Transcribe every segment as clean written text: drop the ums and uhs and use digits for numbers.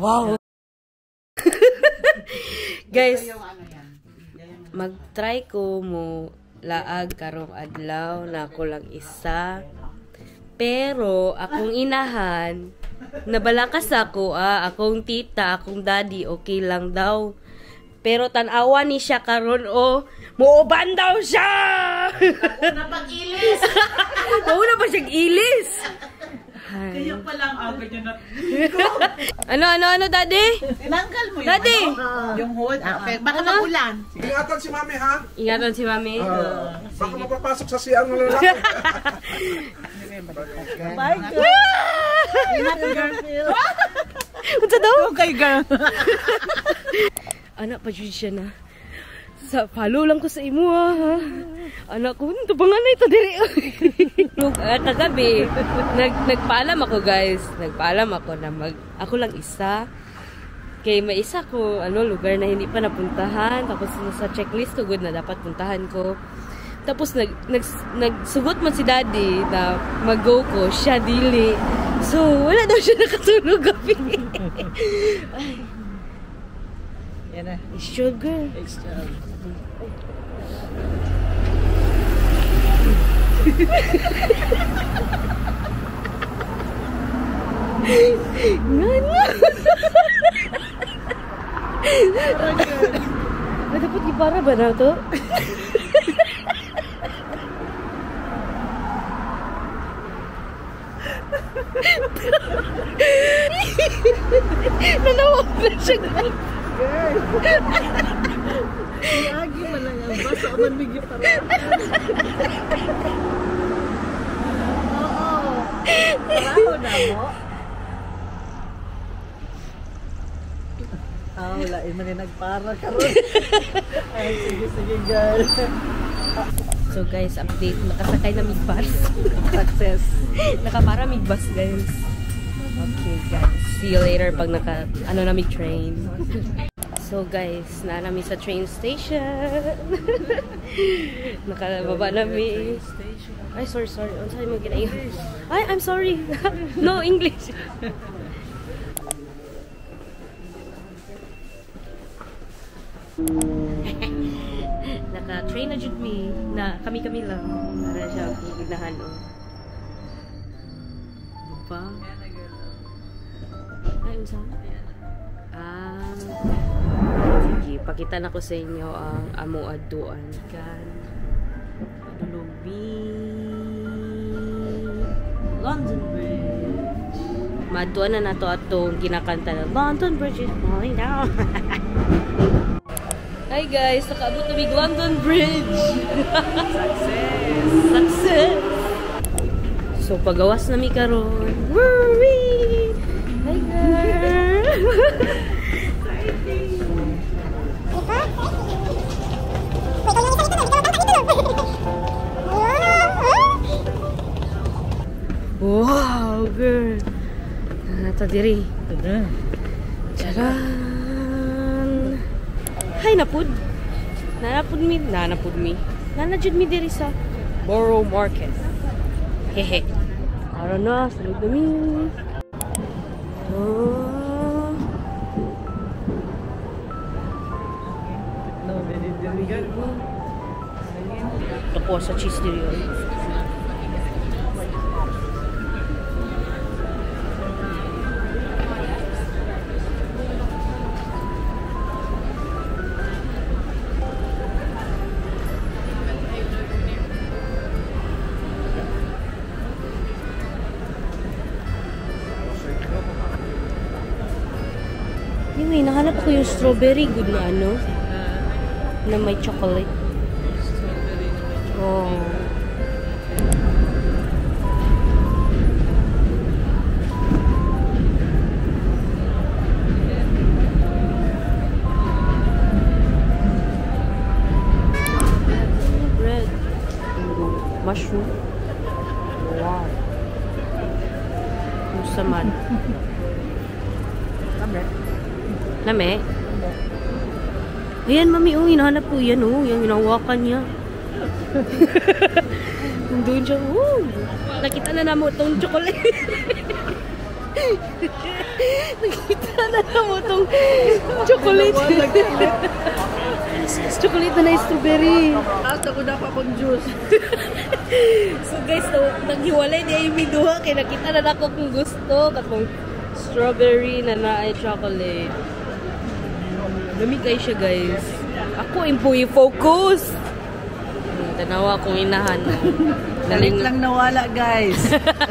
Wow! Guys, mag-try ko mo laag karong adlaw na ako lang isa. Pero, akong inahan, nabalakas ako, akong tita, akong daddy, okay lang daw. Pero tanawa ni siya karon muuban daw siya! Mauna pag-ilis! Mauna pa siyang ilis! Kaya pa lang ganyan na. Ano, daddy? Tinanggal mo yung Daddy! Yung hold. Okay, baka magulan. Ingatan si mami, ha? Ingatan si mami. Baka mapapasok sa siyang ng lalaki. Bye, girl! Ingatan, girl. Unsa daw? Okay, girl. Anak pa siya na. Sa follow lang ko sa imo ha. Anak ko, tubangan na ito diri. Kagabi, nagpaalam ako guys. Nagpaalam ako na ako lang isa. Kay may isa ko lugar na hindi pa napuntahan. Tapos sa checklist ko good na dapat puntahan ko. Tapos nagsugot man si daddy na mag-go ko, siya dili. So wala daw siya nakatulog gabi. Ay. Yan na. Sugar. Extra. Ngano? Dapat gibara ba na to? Nanawa na siya. Lagi man lang ang basa o man bigyan para. Oo. Paraho na mo. Wala. Iman yung nagpara ka ron. Ay, sige, guys. So guys, update. Nakasakay na mig-bus. Success. Nakapara mig-bus guys. Okay guys. See you later pag na mig-train. So guys, namin sa train station. Nakababa namin. Ay, sorry. Ano sa'yo mo ginayon? Ay, I'm sorry. No, English. Naka-train na jud me. Na kami lang. Para siya gignahan o. Diba? Ay, usap? Sige, pakita na ko sa inyo ang amo aduan kan Lubi London Bridge. Maduan na nato atong kinakanta na London Bridge is falling down. Hi guys, nakaabot na big London Bridge. Success. So pagawas na mi karon. Woo-wee! Hi girl. Wow, girl. Nata diri. Charan. Hay napud. Nanapud mi. Nanajud mi diri sa Borough Market. Hehe. Aron na, sulod na mi. Ito sa cheese diri. Anyway, nahanap ko yung strawberry good na na may chocolate. Oh. Bread. Mushroom. Wow. Musaman. Lame? Ayan, mami, hinahanap ko yan, yung hinawakan niya. Doon siya, nakita na namo itong chocolate. Nakita na mo itong chocolate. Chocolate na strawberry. At ako na pa akong juice. So guys, naghiwalay di ay miduha kaya nakita na ako kung gusto katong strawberry na ay chocolate. Lamig kayo siya guys. Ako impuy focus. Tanawa akong inahan. Galit lang nawala guys.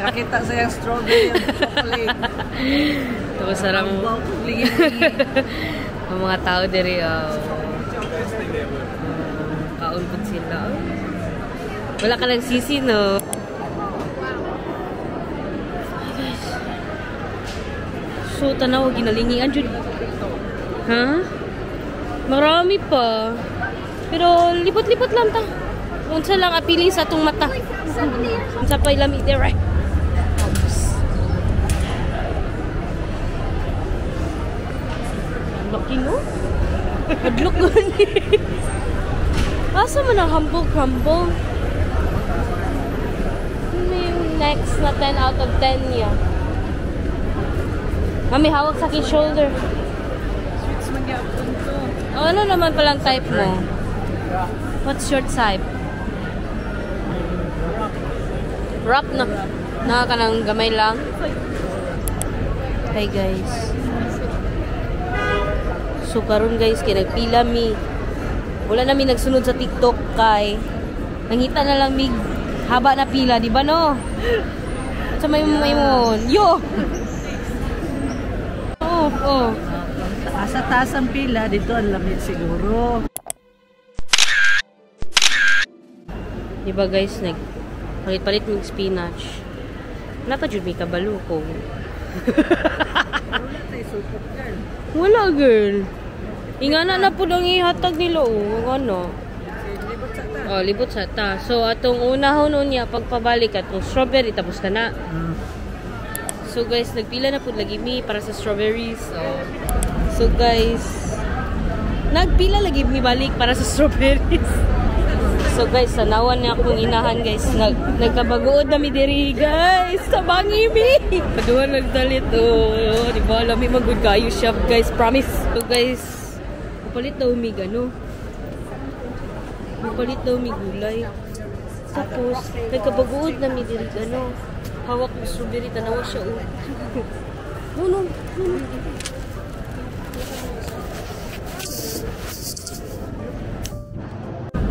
Nakita sa yung strawberry at chocolate. Tapos sarang ang mga tao diri kaon po sila. Wala ka lang sisi, no? So, tanaw, ginalingian dyan. Ha? Marami pa. Pero, lipot-lipot lang ta. Unsa lang apili sa itong mata. Unsa pa ilamig there, right? Laki, no? Hadlok gani. Asa man ang humble-crumble? Next na 10 out of 10 niya. Mami, hawak sa aking shoulder. Sweets magyapon to. Oh, ano naman palang type mo? What's your type? Wrap na. Naka ng gamay lang. Hi guys. So karon guys, kaya nagpila mi. Wala namin nagsunod sa TikTok kay nangita na lang mig haba na pila, di ba no? Sa may mon. Yo. Oh. Taas ang pila, dito ang lamig siguro. Di ba guys, palit-palit ng spinach. Napajud may kabalo ko. Wala girl. Ingana na po lang ihatag nila ano. Oh, libot sa ta. So atong unahon niya pagpabalik atong strawberry tapos na. So guys, nagpila na po lagi mi para sa strawberries. So guys, nagpila lagi mi balik para sa strawberries. So guys, sanawan niya akong inahan guys. Nagkabagood na mi diri guys. Tabangi mi. Paduhan nagdalit. Di ba? Alam mi mag-good kayo shop guys. Promise. So guys, palit daw mi gano. Palit daw mi gulay. Tapos, nagkabagood na mi diri gano. Hawak ng strawberry. Tanawa siya. No.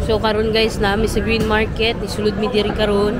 So karon guys, nami sa Green Market, isulod mi diri karon.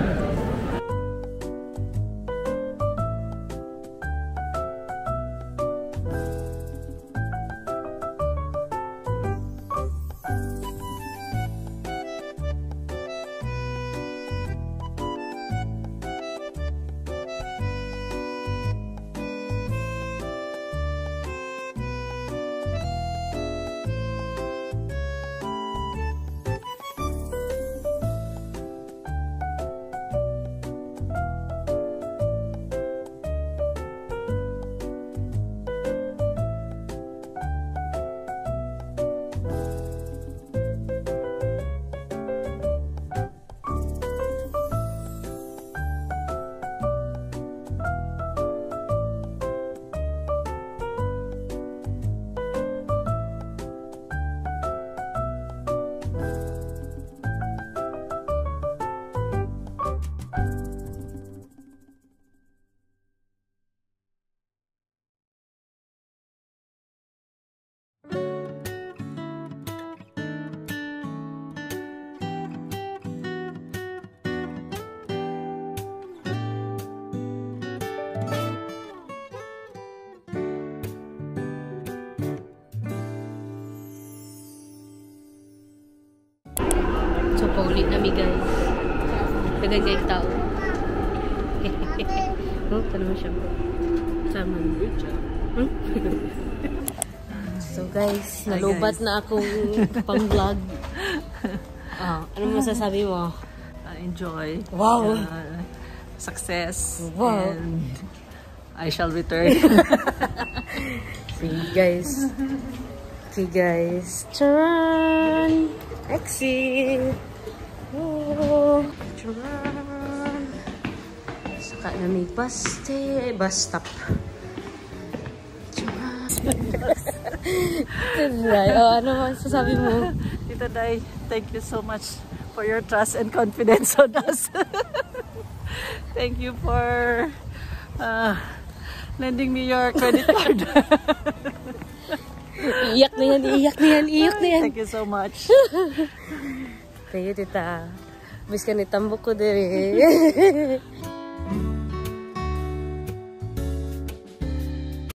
Paulit na mi guys. Dagan kayong tao. Oh, tanong siya. Sama. So guys, nalubat na akong pang-vlog. Ano masasabi mo? Enjoy. Wow. Success. Wow. And I shall return. See guys. Turn. Exit. Oh, turn. So Saka na may bus stop. Ano sasabi mo? Tita Day, thank you so much for your trust and confidence on us. Thank you for lending me your credit card. Iyak na yan. Thank you so much. Thank you, tita. Bis ka ni tambok ko din.